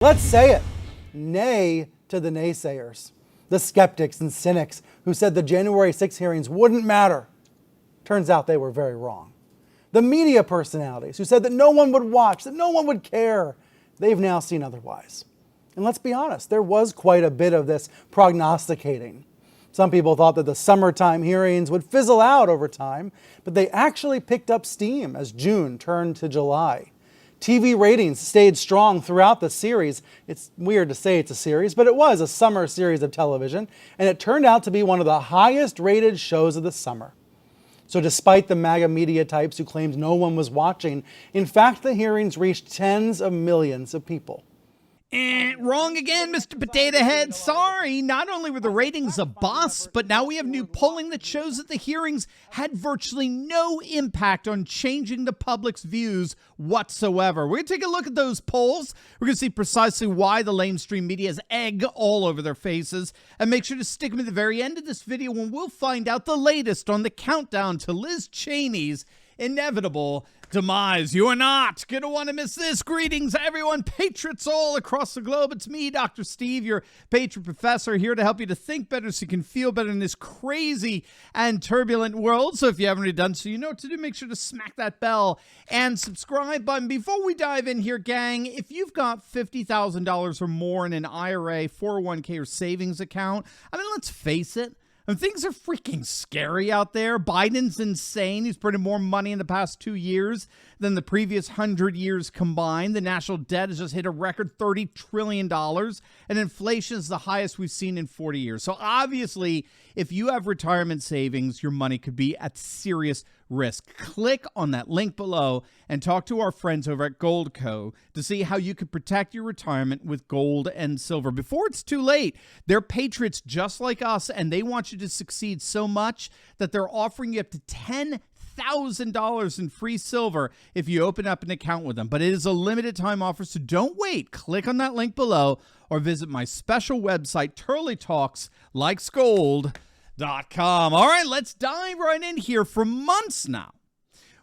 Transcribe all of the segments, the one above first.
Let's say it. Nay to the naysayers, the skeptics and cynics who said the January 6 hearings wouldn't matter. Turns out they were very wrong. The media personalities who said that no one would watch, that no one would care, they've now seen otherwise. And let's be honest, there was quite a bit of this prognosticating. Some people thought that the summertime hearings would fizzle out over time, but they actually picked up steam as June turned to July. TV ratings stayed strong throughout the series. It's weird to say it's a series, but it was a summer series of television, and it turned out to be one of the highest rated shows of the summer. So despite the MAGA media types who claimed no one was watching, in fact, the hearings reached tens of millions of people. Wrong again, Mr. Potato Head. Sorry, not only were the ratings a bust, but now we have new polling that shows that the hearings had virtually no impact on changing the public's views whatsoever. We're going to take a look at those polls. We're going to see precisely why the lamestream media has egg all over their faces. And make sure to stick with me at the very end of this video when we'll find out the latest on the countdown to Liz Cheney's inevitable demise. You are not going to want to miss this. Greetings, everyone, patriots all across the globe. It's me, Dr. Steve, your patriot professor, here to help you to think better so you can feel better in this crazy and turbulent world. So if you haven't already done so, you know what to do. Make sure to smack that bell and subscribe button. Before we dive in here, gang, if you've got $50,000 or more in an IRA, 401k, or savings account, I mean, let's face it, and things are freaking scary out there. Biden's insane. He's printed more money in the past 2 years than the previous 100 years combined. The national debt has just hit a record $30 trillion, and inflation is the highest we've seen in 40 years. So obviously, if you have retirement savings, your money could be at serious risk. Click on that link below and talk to our friends over at Goldco to see how you could protect your retirement with gold and silver before it's too late. They're patriots just like us, and they want you to succeed so much that they're offering you up to $10,000 in free silver if you open up an account with them. But it is a limited time offer, so don't wait. Click on that link below or visit my special website, Turley Talks Likes Gold.com. All right, let's dive right in here. For months now,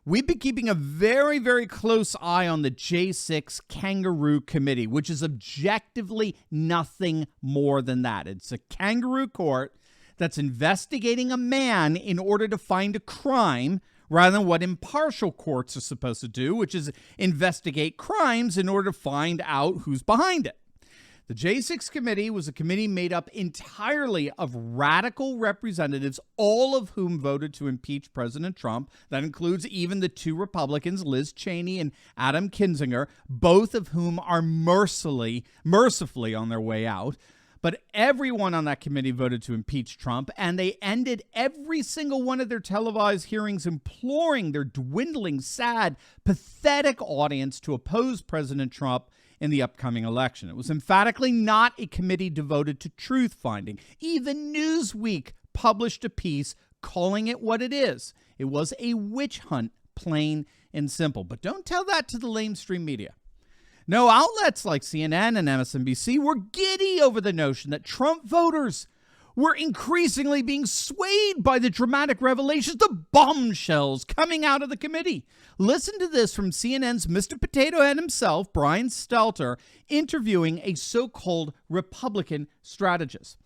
we've been keeping a very, very close eye on the J6 Kangaroo Committee, which is objectively nothing more than that. It's a kangaroo court that's investigating a man in order to find a crime rather than what impartial courts are supposed to do, which is investigate crimes in order to find out who's behind it. The J6 committee was a committee made up entirely of radical representatives, all of whom voted to impeach President Trump. That includes even the two Republicans, Liz Cheney and Adam Kinzinger, both of whom are mercifully on their way out. But everyone on that committee voted to impeach Trump, and they ended every single one of their televised hearings imploring their dwindling, sad, pathetic audience to oppose President Trump in the upcoming election. It was emphatically not a committee devoted to truth-finding. Even Newsweek published a piece calling it what it is. It was a witch hunt, plain and simple. But don't tell that to the lamestream media. No, outlets like CNN and MSNBC were giddy over the notion that Trump voters were increasingly being swayed by the dramatic revelations, the bombshells coming out of the committee. Listen to this from CNN's Mr. Potato Head himself, Brian Stelter, interviewing a so-called Republican strategist.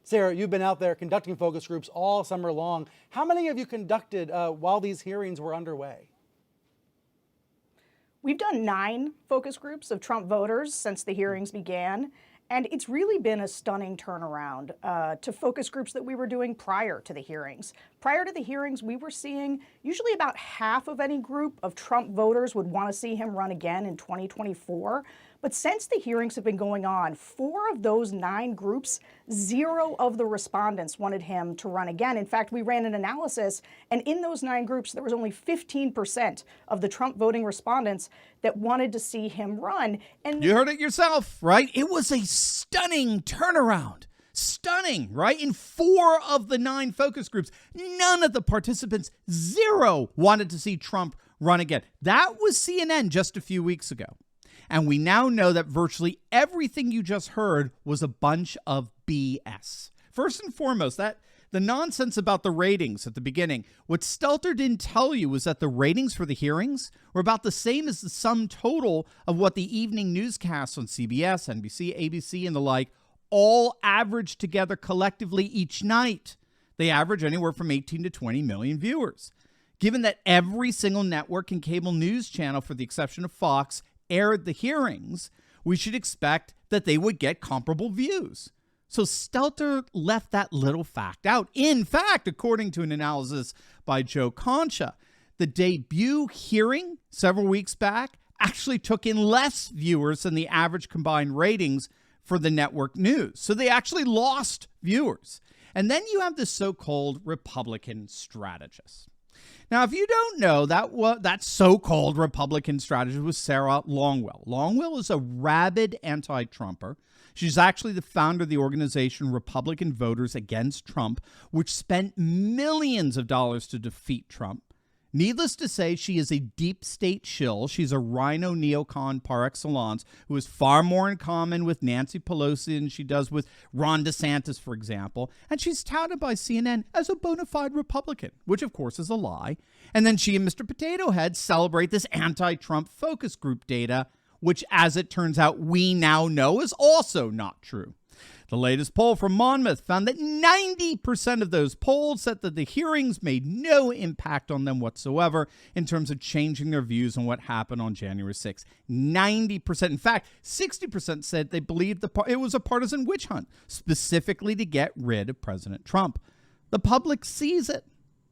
Sarah, you've been out there conducting focus groups all summer long. How many have you conducted while these hearings were underway? We've done 9 focus groups of Trump voters since the hearings began, and it's really been a stunning turnaround to focus groups that we were doing prior to the hearings. Prior to the hearings, we were seeing usually about half of any group of Trump voters would want to see him run again in 2024. But since the hearings have been going on, 4 of those 9 groups, 0 of the respondents wanted him to run again. In fact, we ran an analysis, and in those 9 groups, there was only 15% of the Trump voting respondents that wanted to see him run. And you heard it yourself, right? It was a stunning turnaround. Stunning, right? In 4 of the 9 focus groups, none of the participants, 0, wanted to see Trump run again. That was CNN just a few weeks ago. And we now know that virtually everything you just heard was a bunch of BS. First and foremost, that The nonsense about the ratings at the beginning, what Stelter didn't tell you was that the ratings for the hearings were about the same as the sum total of what the evening newscasts on CBS, NBC, ABC, and the like all average together collectively each night. They average anywhere from 18 to 20 million viewers. Given that every single network and cable news channel, for the exception of Fox, aired the hearings, we should expect that they would get comparable views. So Stelter left that little fact out. In fact, according to an analysis by Joe Concha, the debut hearing several weeks back actually took in less viewers than the average combined ratings for the network news. So they actually lost viewers. And then you have the so-called Republican strategist. Now, if you don't know, that so-called Republican strategist was Sarah Longwell. Longwell is a rabid anti-Trumper. She's actually the founder of the organization Republican Voters Against Trump, which spent millions of dollars to defeat Trump. Needless to say, she is a deep state shill. She's a rhino neocon par excellence who has far more in common with Nancy Pelosi than she does with Ron DeSantis, for example. And she's touted by CNN as a bona fide Republican, which of course is a lie. And then she and Mr. Potato Head celebrate this anti-Trump focus group data, which, as it turns out, we now know is also not true. The latest poll from Monmouth found that 90% of those polled said that the hearings made no impact on them whatsoever in terms of changing their views on what happened on January 6th. 90%. In fact, 60% said they believed it was a partisan witch hunt, specifically to get rid of President Trump. The public sees it.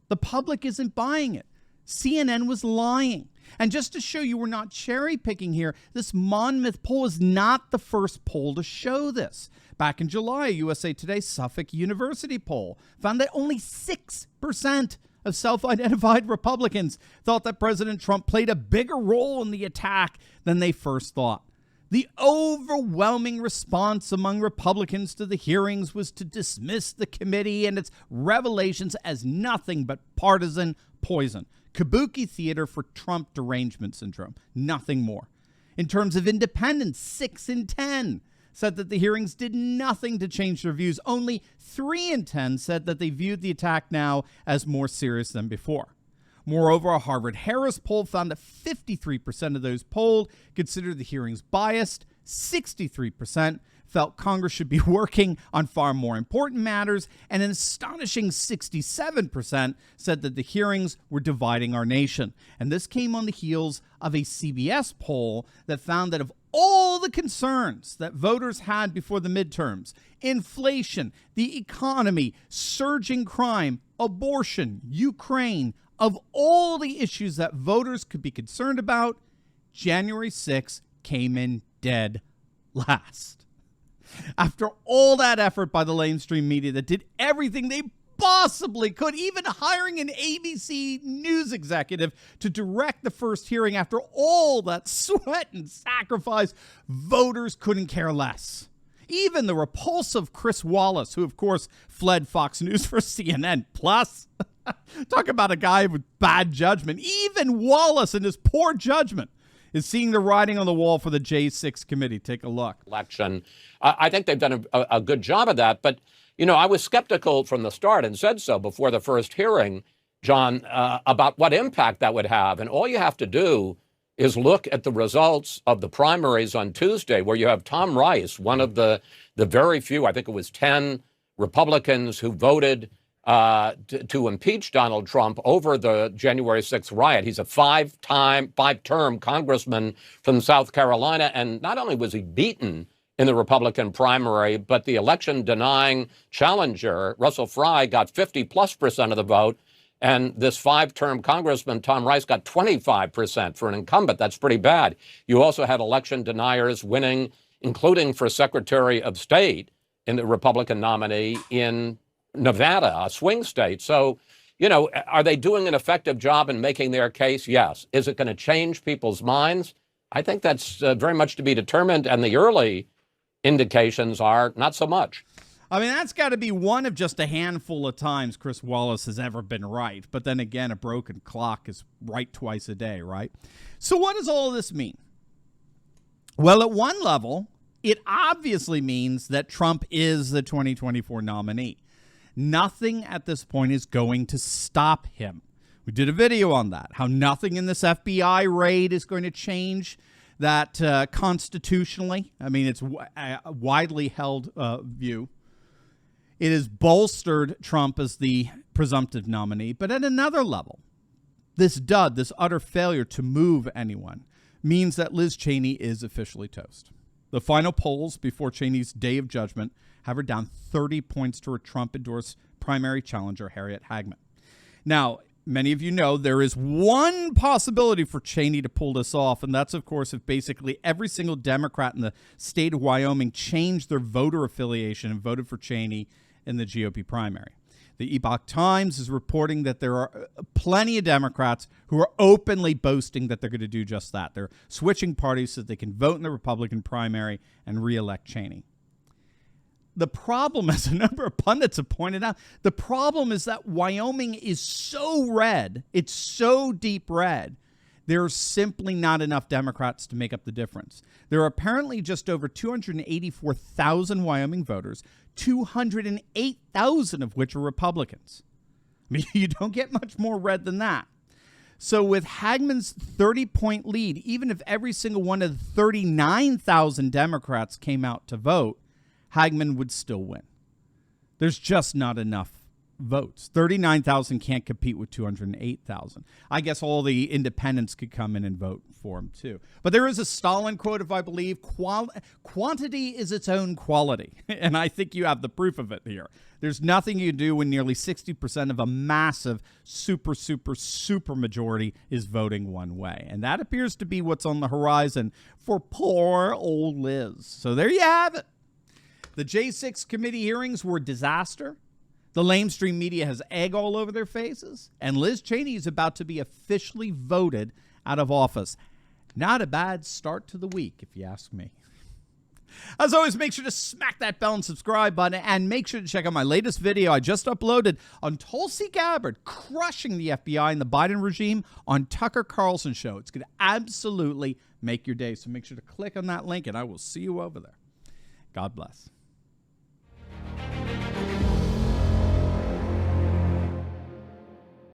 The public isn't buying it. CNN was lying. And just to show you we're not cherry picking here, this Monmouth poll is not the first poll to show this. Back in July, a USA Today Suffolk University poll found that only 6% of self-identified Republicans thought that President Trump played a bigger role in the attack than they first thought. The overwhelming response among Republicans to the hearings was to dismiss the committee and its revelations as nothing but partisan poison. Kabuki theater for Trump derangement syndrome, nothing more. In terms of independents, 6 in 10 said that the hearings did nothing to change their views. Only 3 in 10 said that they viewed the attack now as more serious than before. Moreover, a Harvard-Harris poll found that 53% of those polled considered the hearings biased, 63% felt Congress should be working on far more important matters, and an astonishing 67% said that the hearings were dividing our nation. And this came on the heels of a CBS poll that found that of all the concerns that voters had before the midterms, inflation, the economy, surging crime, abortion, Ukraine, of all the issues that voters could be concerned about, January 6th came in dead last. After all that effort by the mainstream media that did everything they possibly could, even hiring an ABC news executive to direct the first hearing, after all that sweat and sacrifice, voters couldn't care less. Even the repulsive Chris Wallace, who of course fled Fox News for CNN Plus, talk about a guy with bad judgment. Even Wallace, in his poor judgment, is seeing the writing on the wall for the J6 committee. Take a look. Election. I think they've done a good job of that. But, you know, I was skeptical from the start and said so before the first hearing, John, about what impact that would have. And all you have to do is look at the results of the primaries on Tuesday, where you have Tom Rice, one of the very few, I think it was 10 Republicans who voted to impeach Donald Trump over the January 6th riot. He's a five-term congressman from South Carolina. And not only was he beaten in the Republican primary, but the election-denying challenger, Russell Fry, got 50+% of the vote. And this 5-term congressman, Tom Rice, got 25% for an incumbent. That's pretty bad. You also had election deniers winning, including for Secretary of State in the Republican nominee in Nevada, a swing state. So, you know, are they doing an effective job in making their case? Yes. Is it going to change people's minds? I think that's very much to be determined. And the early indications are not so much. I mean, that's got to be one of just a handful of times Chris Wallace has ever been right. But then again, a broken clock is right twice a day, right? So what does all of this mean? Well, at one level, it obviously means that Trump is the 2024 nominee. Nothing at this point is going to stop him. We did a video on that, how nothing in this FBI raid is going to change that constitutionally. I mean, it's a widely held view. It has bolstered Trump as the presumptive nominee. But at another level, this dud, this utter failure to move anyone, means that Liz Cheney is officially toast. The final polls before Cheney's day of judgment have her down 30 points to her Trump-endorsed primary challenger, Harriet Hagman. Now, many of you know there is one possibility for Cheney to pull this off, and that's, of course, if basically every single Democrat in the state of Wyoming changed their voter affiliation and voted for Cheney in the GOP primary. The Epoch Times is reporting that there are plenty of Democrats who are openly boasting that they're going to do just that. They're switching parties so that they can vote in the Republican primary and reelect Cheney. The problem, as a number of pundits have pointed out, the problem is that Wyoming is so red, it's so deep red, there's simply not enough Democrats to make up the difference. There are apparently just over 284,000 Wyoming voters, 208,000 of which are Republicans. I mean, you don't get much more red than that. So with Hagman's 30-point lead, even if every single one of the 39,000 Democrats came out to vote, Hagman would still win. There's just not enough votes. 39,000 can't compete with 208,000. I guess all the independents could come in and vote for him too. But there is a Stalin quote, if I believe, quantity is its own quality. And I think you have the proof of it here. There's nothing you do when nearly 60% of a massive super majority is voting one way. And that appears to be what's on the horizon for poor old Liz. So there you have it. The J6 committee hearings were a disaster. The lamestream media has egg all over their faces. And Liz Cheney is about to be officially voted out of office. Not a bad start to the week, if you ask me. As always, make sure to smack that bell and subscribe button. And make sure to check out my latest video I just uploaded on Tulsi Gabbard crushing the FBI and the Biden regime on Tucker Carlson's show. It's going to absolutely make your day. So make sure to click on that link, and I will see you over there. God bless.